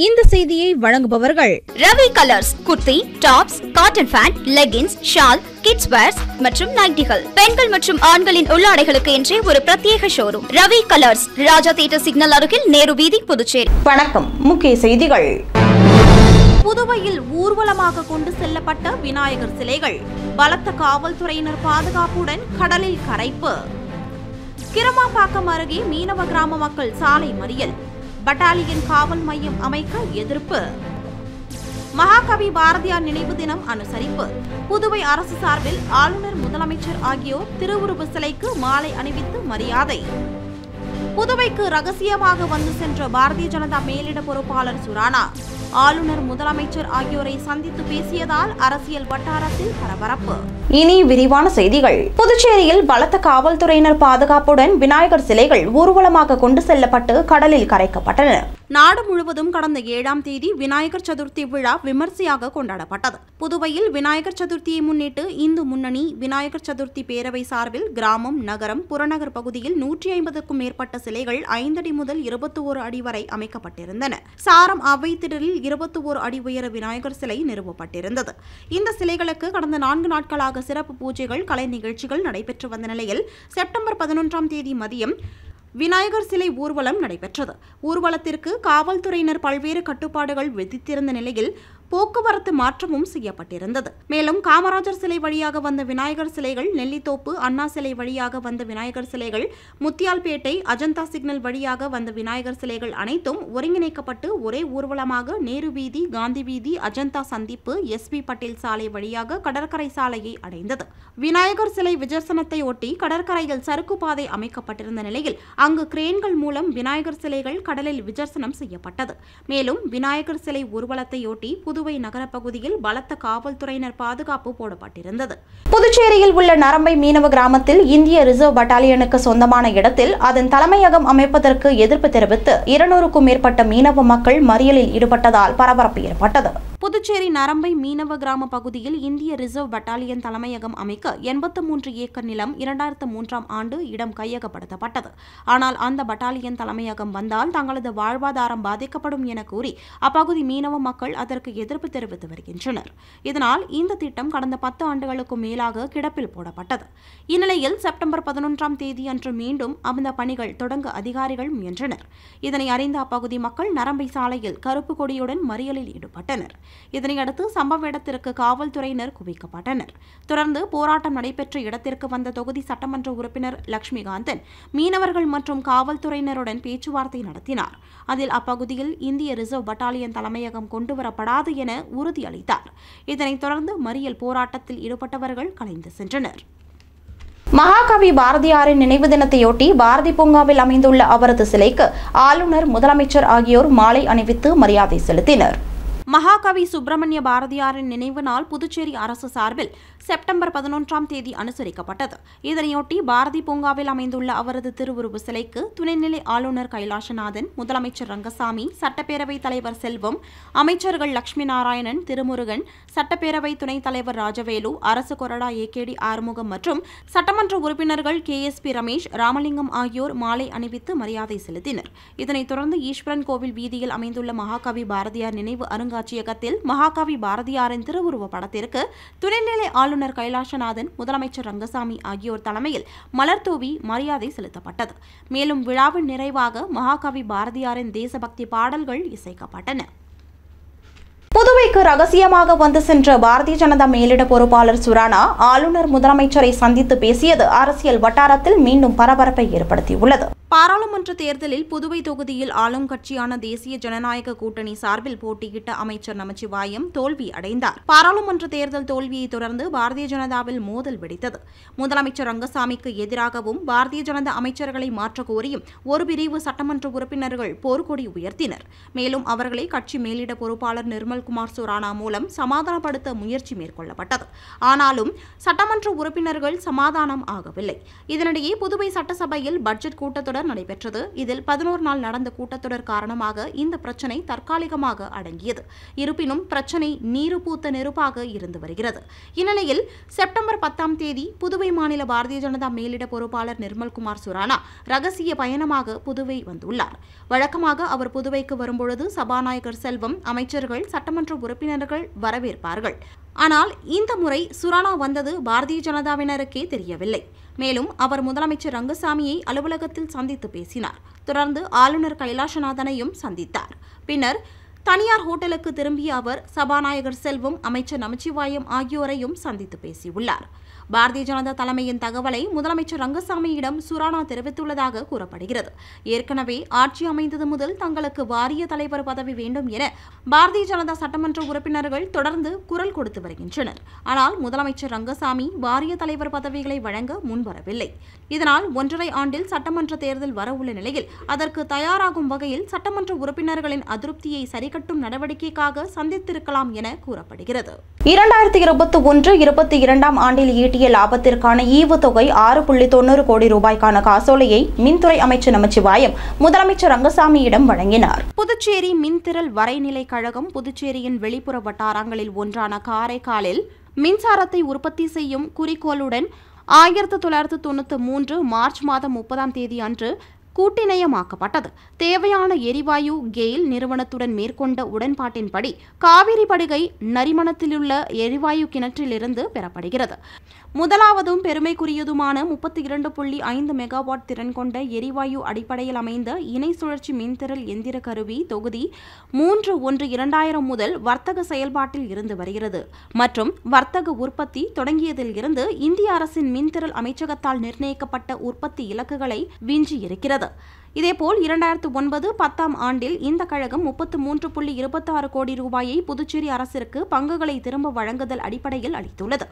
இந்த செய்தியை வழங்குபவர்கள் Ravi colours. Kurti, tops, cotton pant, leggings, shawl, kids wears மற்றும் நைட்டிகள், பெண்கள் மற்றும் ஆண்களின் உள்ளாடைகளுக்கு என்றே ஒரு பிரத்யேக showroom. Ravi colours, Raja theatre signal அருகில், நேரு வீதி, புதுச்சேரி. வணக்கம். முக்கிய செய்திகள். புதுவையில் ஊர்வலமாக கொண்டு செல்லப்பட்ட விநாயகர் சிலைகள் பலத்த காவல்துறையினர் பாதுகாப்புடன் கடலில் கரைப்பு. கிரமாம்பாக்கம் அருகே மீனவ கிராம மக்கள் சாலை மறியல். பட்டாலியன் காவல் மையம் அமைக்க எதிர்ப்பு. மகாகவி பாரதியார் நினைவு தினம் அனுசரிப்பு. புதுவை அரசு சார்பில் ஆளுநர், முதலமைச்சர் ஆகியோர் திருவுருவ சிலைக்கு மாலை அணிவித்து மரியாதை. புதுவைக்கு ரகசியமாக வந்து சென்ற பாரதிய ஜனதா மேலிட பொறுப்பாளர் சுரானா ஆளுநர், முதலமைச்சர் ஆகியோரை சந்தித்து பேசியதால் அரசியல் வட்டாரத்தில் பரபரப்பு. இனி விரிவான செய்திகள். புதுச்சேரியில் பலத்த காவல்துறையினர் பாதுகாப்புடன் விநாயகர் சிலைகள் ஊர்வலமாக கொண்டு செல்லப்பட்டு கடலில் கரைக்கப்பட்டன. நாடு முழுவதும் கடந்த 7ஆம் தேதி விநாயகர் சதுர்த்தி விழா விமர்சையாக கொண்டாடப்பட்டது. புதுவையில் விநாயகர் சதுர்த்தியை முன்னிட்டு இந்து முன்னணி விநாயகர் சதுர்த்தி பேரவை சார்பில் கிராமம், நகரம், புறநகர் பகுதியில் 150க்கும் மேற்பட்ட சிலைகள் 5 அடி முதல் 21 அடி வரை அமைக்கப்பட்டிருந்தன. சாரம் அவை திடலில் 21 அடி உயர விநாயகர் சிலை நிறுவப்பட்டிருந்தது. இந்த சிலைகளுக்கு கடந்த 4 நாட்களாக சிறப்பு பூஜைகள், கலை நிகழ்ச்சிகள் நடைபெற்று வந்த நிலையில் செப்டம்பர் 11ஆம் தேதி மதியம் விநாயகர் சிலை ஊர்வலம் நடைபெற்றது. ஊர்வலத்திற்கு காவல்துறையினர் பல்வேறு கட்டுப்பாடுகள் விதித்திருந்த நிலையில் போக்குவரத்து மாற்றமும் செய்யப்பட்டிருந்தது. மேலும் காமராஜர் சிலை வழியாக வந்த விநாயகர் சிலைகள், நெல்லித்தோப்பு அண்ணா சிலை வழியாக வந்த விநாயகர் சிலைகள், முத்தியால்பேட்டை அஜந்தா சிக்னல் வழியாக வந்த விநாயகர் சிலைகள் அனைத்தும் ஒருங்கிணைக்கப்பட்டு ஒரே ஊர்வலமாக நேரு வீதி, காந்தி வீதி, அஜந்தா சந்திப்பு, SP பட்டேல் சாலை வழியாக கடற்கரை சாலையை அடைந்தது. விநாயகர் சிலை விஜர்சனத்தை ஒட்டி கடற்கரையில் சறுக்கு பாதை அமைக்கப்பட்டிருந்த நிலையில் அங்கு கிரேன்கள் மூலம் விநாயகர் சிலைகள் கடலில் விஜர்சனம் செய்யப்பட்டது. மேலும் விநாயகர் சிலை ஊர்வலத்தையொட்டி புதுவை நகர பகுதியில் பலத்த காவல்துறையினர் பாதுகாப்பு போடப்பட்டிருந்தது. புதுச்சேரியில் உள்ள நரம்பை மீனவ கிராமத்தில் இந்திய ரிசர்வ் பட்டாலியனுக்கு சொந்தமான இடத்தில் அதன் தலைமையகம் அமைப்பதற்கு எதிர்ப்பு தெரிவித்து 200க்கும் மேற்பட்ட மீனவ மக்கள் மறியலில் ஈடுபட்டதால் பரபரப்பு ஏற்பட்டது. புதுச்சேரி நரம்பை மீனவ கிராம பகுதியில் இந்திய ரிசர்வ் பட்டாலியன் தலைமையகம் அமைக்க 83 ஏக்கர் நிலம் 2003ஆம் ஆண்டு இடம் கையகப்படுத்தப்பட்டது. ஆனால் அந்த பட்டாலியன் தலைமையகம் வந்தால் தங்களது வாழ்வாதாரம் பாதிக்கப்படும் என கூறி அப்பகுதி மீனவ மக்கள் அதற்கு எதிர்ப்பு தெரிவித்து வருகின்றனர். இதனால் இந்த திட்டம் கடந்த 10 ஆண்டுகளுக்கும் மேலாக கிடப்பில் போடப்பட்டது. இந்நிலையில் செப்டம்பர் 11ஆம் தேதி அன்று மீண்டும் அந்த பணிகள் தொடங்க அதிகாரிகள் முயன்றனர். இதனை அறிந்த அப்பகுதி மக்கள் நரம்பை சாலையில் கருப்பு கொடியுடன் மறியலில் ஈடுபட்டனர். இதனையடுத்து சம்பவ இடத்திற்கு காவல்துறையினர் குவிக்கப்பட்டனர். தொடர்ந்து போராட்டம் நடைபெற்ற இடத்திற்கு வந்த தொகுதி சட்டமன்ற உறுப்பினர் லட்சுமிகாந்தன் மீனவர்கள் மற்றும் காவல்துறையினருடன் பேச்சுவார்த்தை நடத்தினார். அதில் அப்பகுதியில் இந்திய ரிசர்வ் பட்டாலியன் தலைமையகம் கொண்டுவரப்படாது என உறுதியளித்தார். இதனைத் தொடர்ந்து மறியல் போராட்டத்தில் ஈடுபட்டவர்கள் கலைந்து சென்றனர். மகாகவி பாரதியாரின் நினைவு தினத்தையொட்டி பாரதி பூங்காவில் அமைந்துள்ள அவரது சிலைக்கு ஆளுநர், முதலமைச்சர் ஆகியோர் மாலை அணிவித்து மரியாதை செலுத்தினர். மகாகவி சுப்பிரமணிய பாரதியாரின் நினைவு நாள் புதுச்சேரி அரசு சார்பில் செப்டம்பர் 11ஆம் தேதி அனுசரிக்கப்பட்டது. இதனையொட்டி பாரதி பூங்காவில் அமைந்துள்ள அவரது திருவுருவ சிலைக்கு துணைநிலை ஆளுநர் கைலாசநாதன், முதலமைச்சர் ரங்கசாமி, சட்டப்பேரவைத் தலைவர் செல்வம், அமைச்சர்கள் லட்சுமி நாராயணன், திருமுருகன், சட்டப்பேரவை துணைத் தலைவர் ராஜவேலு, அரசு கொறடா AKD ஆறுமுகம் மற்றும் சட்டமன்ற உறுப்பினர்கள் KSP ரமேஷ், ராமலிங்கம் ஆகியோர் மாலை அணிவித்து மரியாதை செலுத்தினர். இதனைத் தொடர்ந்து ஈஸ்வரன் கோவில் வீதியில் அமைந்துள்ள மகாகவி பாரதியார் நினைவு அருங்காட்சியகத்தில் மகாகவி பாரதியாரின் திருவுருவ படத்திற்கு துணைநிலை ஆளுநர் கைலாசநாதன், முதலமைச்சர் ரங்கசாமி ஆகியோர் தலைமையில் மலர் தூவி மரியாதை செலுத்தப்பட்டது. மேலும் விழாவின் நிறைவாக மகாகவி பாரதியாரின் தேசபக்தி பாடல்கள் இசைக்கப்பட்டன. புதுவைக்கு ரகசியமாக வந்து சென்ற பாரதிய ஜனதா மேலிட பொறுப்பாளர் சுரானா ஆளுநர், முதலமைச்சரை சந்தித்து பேசியது அரசியல் வட்டாரத்தில் மீண்டும் பரபரப்பை ஏற்படுத்தியுள்ளது. பாராளுமன்ற தேர்தலில் புதுவை தொகுதியில் ஆளும் கட்சியான தேசிய ஜனநாயக கூட்டணி சார்பில் போட்டியிட்ட அமைச்சர் நமச்சிவாயம் தோல்வி அடைந்தார். பாராளுமன்ற தேர்தல் தோல்வியை தொடர்ந்து பாரதிய ஜனதாவில் மோதல் வெடித்தது. முதலமைச்சர் ரங்கசாமிக்கு எதிராகவும் பாரதிய ஜனதா அமைச்சர்களை மாற்ற கோரியும் ஒரு பிரிவு சட்டமன்ற உறுப்பினர்கள் போர்க்கொடி உயர்த்தினர். மேலும் அவர்களை கட்சி மேலிட பொறுப்பாளர் நிர்மல்குமார் சுரானா மூலம் சமாதானப்படுத்த முயற்சி மேற்கொள்ளப்பட்டது. ஆனாலும் சட்டமன்ற உறுப்பினர்கள் சமாதானம் ஆகவில்லை. இதனிடையே புதுவை சட்டசபையில் பட்ஜெட் கூட்டத்தொடர் கூட்டத்தொடர் நடைபெற்றது. இதில் 11 நாள் நடந்த கூட்டத்தொடர் காரணமாக இந்த பிரச்சினை தற்காலிகமாக அடங்கியது. இருப்பினும் பிரச்சினை நீரு பூத்த நெருப்பாக இருந்து வருகிறது. இந்நிலையில் செப்டம்பர் 10ஆம் தேதி புதுவை மாநில பாரதிய ஜனதா மேலிட பொறுப்பாளர் நிர்மல்குமார் சுரானா ரகசிய பயணமாக புதுவை வந்துள்ளார். வழக்கமாக அவர் புதுவைக்கு வரும்பொழுது சபாநாயகர் செல்வம், அமைச்சர்கள், சட்டமன்ற உறுப்பினர்கள் வரவேற்பார்கள். ஆனால் இந்த முறை சுரானா வந்தது பாரதிய ஜனதாவினருக்கே தெரியவில்லை. மேலும் அவர் முதலமைச்சர் ரங்கசாமியை அலுவலகத்தில் சந்தித்து பேசினார். தொடர்ந்து ஆளுநர் கைலாசநாதனையும் சந்தித்தார். பின்னர் தனியார் ஹோட்டலுக்கு திரும்பிய அவர் சபாநாயகர் செல்வம், அமைச்சர் நமச்சிவாயம் ஆகியோரையும் சந்தித்து பேசியுள்ளார். பாரதிய ஜனதா தலைமையின் தகவலை முதலமைச்சர் ரங்கசாமியிடம் சுரானா தெரிவித்துள்ளதாக கூறப்படுகிறது. ஏற்கனவே ஆட்சி அமைந்தது முதல் தங்களுக்கு வாரிய தலைவர் பதவி வேண்டும் என பாரதிய ஜனதா சட்டமன்ற உறுப்பினர்கள் தொடர்ந்து குரல் கொடுத்து வருகின்றனர். ஆனால் முதலமைச்சர் ரங்கசாமி வாரிய தலைவர் பதவிகளை வழங்க முன்வரவில்லை. இதனால் 1.5 ஆண்டில் சட்டமன்ற தேர்தல் வரவுள்ள நிலையில் அதற்கு தயாராகும் வகையில் சட்டமன்ற உறுப்பினர்களின் அதிருப்தியை சரிகட்டும் நடவடிக்கைக்காக சந்தித்திருக்கலாம் என கூறப்படுகிறது. 2021-22ஆம் ஆண்டில் ஈட்டிய லாபத்திற்கான ஈவுத்தொகை 6.90 கோடி ரூபாய்க்கான காசோலையை மின்துறை அமைச்சர் நமச்சிவாயம் முதலமைச்சர் ரங்கசாமியிடம் வழங்கினார். புதுச்சேரி மின்திரள் வரைநிலை கழகம் புதுச்சேரியின் வெளிப்புற வட்டாரங்களில் ஒன்றான காரைக்காலில் மின்சாரத்தை உற்பத்தி செய்யும் குறிக்கோளுடன் 1993 மார்ச் மாதம் 30ஆம் தேதி அன்று கூட்டிணையமாக்கப்பட்டது. தேவையான எரிவாயு கெயில் நிறுவனத்துடன் மேற்கொண்ட உடன்பாட்டின்படி காவிரி படுகை நரிமணத்திலுள்ள எரிவாயு கிணற்றிலிருந்து பெறப்படுகிறது. முதலாவதும் பெருமைக்குரியதுமான 32.5 மெகாவாட் திறன் கொண்ட எரிவாயு அடிப்படையில் அமைந்த இணை சுழற்சி மின்திரள் எந்திர கருவி தொகுதி 3/1/2000 முதல் வர்த்தக செயல்பாட்டில் இருந்து வருகிறது மற்றும் வர்த்தக உற்பத்தி தொடங்கியதில் இருந்து இந்திய அரசின் மின்திரள் அமைச்சகத்தால் நிர்ணயிக்கப்பட்ட உற்பத்தி இலக்குகளை விஞ்சியிருக்கிறது. இதேபோல் 2009-10ஆம் ஆண்டில் இந்த கழகம் 33.26 கோடி ரூபாயை புதுச்சேரி அரசிற்கு பங்குகளை திரும்ப வழங்குதல் அடிப்படையில் அளித்துள்ளது.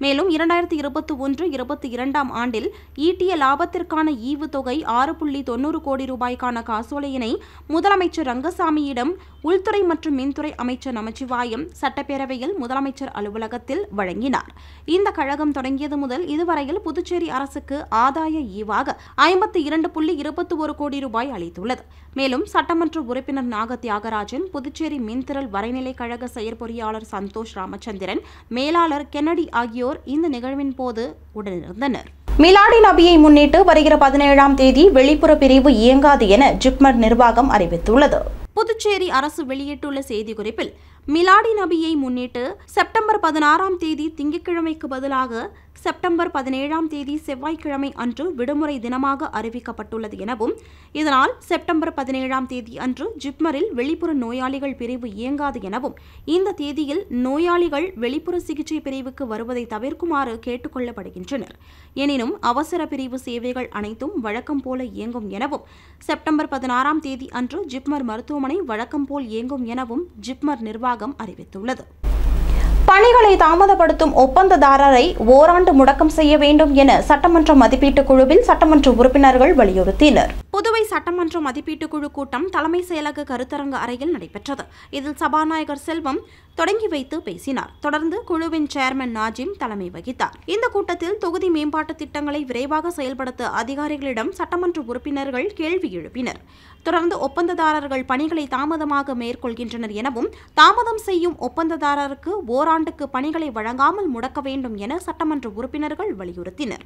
மேலும் 2021-22ஆம் ஆண்டில் ஈட்டிய லாபத்திற்கான ஈவுத்தொகை 6.90 கோடி ரூபாய்க்கான காசோலையினை முதலமைச்சர் ரங்கசாமியிடம் உள்துறை மற்றும் மின்துறை அமைச்சர் நமச்சிவாயம் சட்டப்பேரவையில் முதலமைச்சர் அலுவலகத்தில் வழங்கினார். இந்த கழகம் தொடங்கியது முதல் இதுவரையில் புதுச்சேரி அரசுக்கு ஆதாய ஈவாக 52.21 கோடி ரூபாய் அளித்துள்ளது. மேலும் சட்டமன்ற உறுப்பினர் நாக தியாகராஜன், புதுச்சேரி மின்திரள் வரைநிலை கழக செயற்பொறியாளர் சந்தோஷ் ராமச்சந்திரன், மேலாளர் கென்னடி ஆகியோர் இந்த நிகழ்வின் போது உடனிருந்தனர். மிலாடி நபியை முன்னிட்டு வருகிற 17ஆம் தேதி வெளிப்புற பிரிவு இயங்காது என ஜிப்மர் நிர்வாகம் அறிவித்துள்ளது. புதுச்சேரி அரசு வெளியிட்டுள்ள செய்திக்குறிப்பில் மிலாடி நபியை முன்னிட்டு செப்டம்பர் 16ஆம் தேதி திங்கட்கிழமைக்கு பதிலாக செப்டம்பர் 17ஆம் தேதி செவ்வாய்க்கிழமை அன்று விடுமுறை தினமாக அறிவிக்கப்பட்டுள்ளது எனவும் இதனால் செப்டம்பர் 17ஆம் தேதி அன்று ஜிப்மரில் வெளிப்புற நோயாளிகள் பிரிவு இயங்காது எனவும் இந்த தேதியில் நோயாளிகள் வெளிப்புற சிகிச்சை பிரிவுக்கு வருவதை தவிர்க்குமாறு கேட்டுக் கொள்ளப்படுகின்றனர். எனினும் அவசர பிரிவு சேவைகள் அனைத்தும் வழக்கம் போல இயங்கும் எனவும் செப்டம்பர் 16ஆம் தேதி அன்று ஜிப்மர் மருத்துவமனை வழக்கம் போல் இயங்கும் எனவும் ஜிப்மர் நிர்வாகம் அறிவித்துள்ளது. பணிகளை தாமதப்படுத்தும் ஒப்பந்ததாரரை ஓராண்டு முடக்கம் செய்ய வேண்டும் என சட்டமன்ற மதிப்பீட்டுக் குழுவில் சட்டமன்ற உறுப்பினர்கள் வலியுறுத்தினர். புதுவை சட்டமன்ற மதிப்பீட்டுக் குழு கூட்டம் தலைமை செயலக கருத்தரங்க அறையில் நடைபெற்றது. இதில் சபாநாயகர் செல்வம் தொடங்கி வைத்து பேசினார். தொடர்ந்து குழுவின் சேர்மன் நாஜிம் தலைமை வகித்தார். இந்த கூட்டத்தில் தொகுதி மேம்பாட்டு திட்டங்களை விரைவாக செயல்படுத்த அதிகாரிகளிடம் சட்டமன்ற உறுப்பினர்கள் கேள்வி எழுப்பினர். தொடர்ந்து ஒப்பந்ததாரர்கள் பணிகளை தாமதமாக மேற்கொள்கின்றனர் எனவும் தாமதம் செய்யும் ஒப்பந்ததாரருக்கு ஓராண்டுக்கு பணிகளை வழங்காமல் முடக்க வேண்டும் என சட்டமன்ற உறுப்பினர்கள் வலியுறுத்தினர்.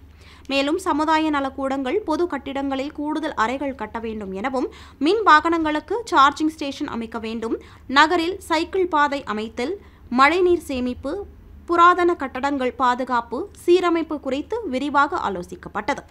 மேலும் சமுதாய நலக்கூடங்கள், பொது கட்டிடங்களில் கூடுதல் அறைகள் கட்ட வேண்டும் எனவும் மின் வாகனங்களுக்கு சார்ஜிங் ஸ்டேஷன் அமைக்க வேண்டும், நகரில் சைக்கிள் பாதை அமைத்தல், மழைநீர் சேமிப்பு, புராதன கட்டடங்கள் பாதுகாப்பு, சீரமைப்பு குறித்து விரிவாக ஆலோசிக்கப்பட்டது.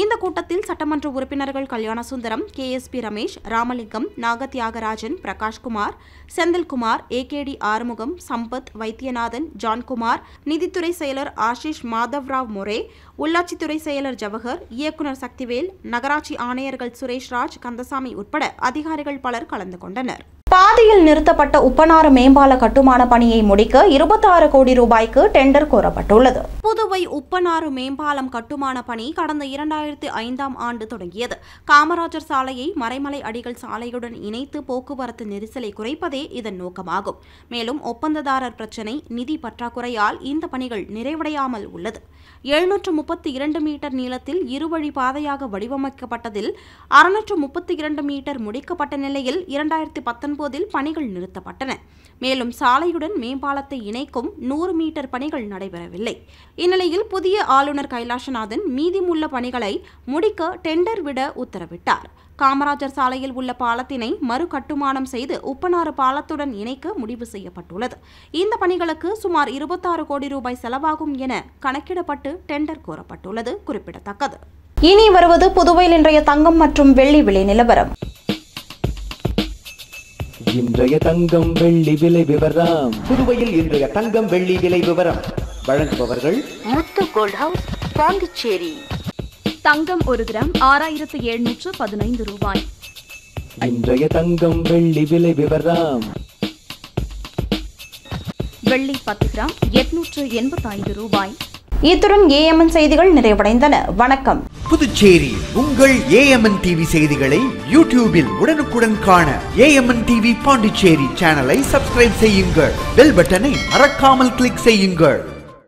இந்த கூட்டத்தில் சட்டமன்ற உறுப்பினர்கள் கல்யாணசுந்தரம், KSP ரமேஷ், ராமலிங்கம், நாக தியாகராஜன், பிரகாஷ்குமார், செந்தில்குமார், AKD ஆறுமுகம், சம்பத், வைத்தியநாதன், ஜான்குமார், நிதித்துறை செயலர் ஆஷிஷ் மாதவ்ராவ் மொரே, உள்ளாட்சித்துறை செயலர் ஜவஹர், இயக்குநர் சக்திவேல், நகராட்சி ஆணையர்கள் சுரேஷ்ராஜ், கந்தசாமி உட்பட அதிகாரிகள் பலர் கலந்து கொண்டனர். பாதியில் நிறுத்தப்பட்ட உப்பனாறு மேம்பால கட்டுமான பணியை முடிக்க 26 கோடி ரூபாய்க்கு டெண்டர் கோரப்பட்டுள்ளது. புதுவை உப்பனாறு மேம்பாலம் கட்டுமான பணி கடந்த 2005ஆம் ஆண்டு தொடங்கியது. காமராஜர் சாலையை மறைமலை அடிகள் சாலையுடன் இணைத்து போக்குவரத்து நெரிசலை குறைப்பதே இதன் நோக்கமாகும். மேலும் ஒப்பந்ததாரர் பிரச்சினை, நிதி பற்றாக்குறையால் இந்த பணிகள் நிறைவடையாமல் உள்ளது. 732 மீட்டர் நீளத்தில் இருவழி பாதையாக வடிவமைக்கப்பட்டதில் 632 மீட்டர் முடிக்கப்பட்ட நிலையில் 2019இல் பணிகள் நிறுத்தப்பட்டன. மேலும் சாலையுடன் மேம்பாலத்தை இணைக்கும் 100 மீட்டர் பணிகள் நடைபெறவில்லை. இந்நிலையில் புதிய ஆளுநர் கைலாசநாதன் மீதமுள்ள பணிகளை முடிக்க டெண்டர் விட உத்தரவிட்டார். காமராஜர் சாலையில் உள்ள பாலத்தினை மறு கட்டுமானம் செய்து உப்பனாறு பாலத்துடன் இணைக்க முடிவு செய்யப்பட்டுள்ளது. இந்த பணிகளுக்கு சுமார் 26 கோடி ரூபாய் செலவாகும் என கணக்கிடப்பட்டு டெண்டர் கோரப்பட்டுள்ளது குறிப்பிடத்தக்கது. இனி வருவது புதுவையில் இன்றைய தங்கம் மற்றும் வெள்ளி விலை நிலவரம். இன்றைய தங்கம் வெள்ளி விலை விவரம். புதுவையில் இன்றைய தங்கம் வெள்ளி விலை விவரம் வழங்குபவர்கள் முத்து கோல்ட் ஹவுஸ், பாண்டிச்சேரி. தங்கம் 1 கிராம் 6715 ரூபாய். இன்றைய தங்கம் வெள்ளி விலை விவரம். வெள்ளி 10 கிராம் 885 ரூபாய். இத்துடன் ஏஎம்என் செய்திகள் நிறைவடைந்தன. வணக்கம். புதுச்சேரி உங்கள் ஏஎம்என் டிவி செய்திகளை யூடியூபில் உடனுக்குடன் காண ஏஎம்என் டிவி பாண்டிச்சேரி சேனலை சப்ஸ்கிரைப் செய்யுங்கள். பெல் பட்டனை மறக்காமல் கிளிக் செய்யுங்கள்.